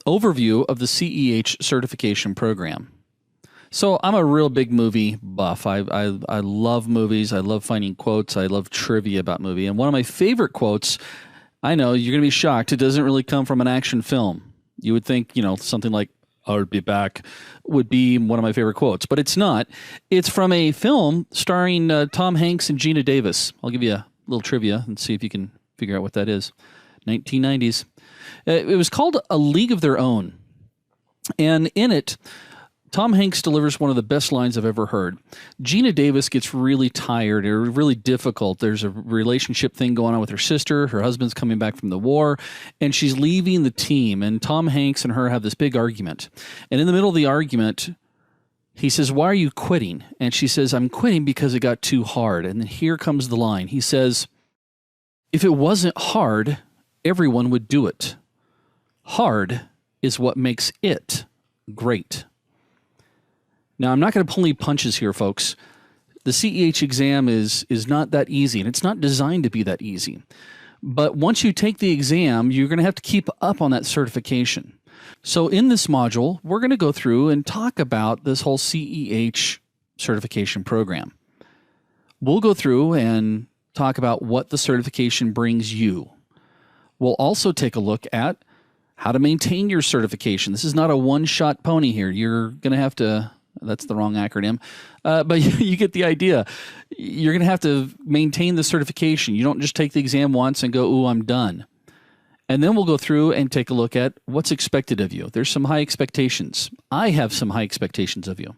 Overview of the CEH certification program. So I'm a real big movie buff. I love movies. I love finding quotes. I love trivia about movie. And one of my favorite quotes, I know you're going to be shocked, it doesn't really come from an action film. You would think, something like "I'll be back" would be one of my favorite quotes, but it's not. It's from a film starring Tom Hanks and Gina Davis. I'll give you a little trivia and see if you can figure out what that is. 1990s. It was called A League of Their Own. And in it, Tom Hanks delivers one of the best lines I've ever heard. Gina Davis gets really tired or really difficult. There's a relationship thing going on with her sister. Her husband's coming back from the war, and she's leaving the team. And Tom Hanks and her have this big argument. And in the middle of the argument, he says, "Why are you quitting?" And she says, "I'm quitting because it got too hard." And then here comes the line. He says, "If it wasn't hard, everyone would do it. Hard is what makes it great." Now, I'm not going to pull any punches here, folks. The CEH exam is not that easy, and it's not designed to be that easy. But once you take the exam, you're going to have to keep up on that certification. So in this module, we're going to go through and talk about this whole CEH certification program. We'll go through and talk about what the certification brings you. We'll also take a look at how to maintain your certification. This is not a one-shot pony here. You're going to have to... That's the wrong acronym, but you get the idea. You're going to have to maintain the certification. You don't just take the exam once and go, "Ooh, I'm done." And then we'll go through and take a look at what's expected of you. There's some high expectations. I have some high expectations of you.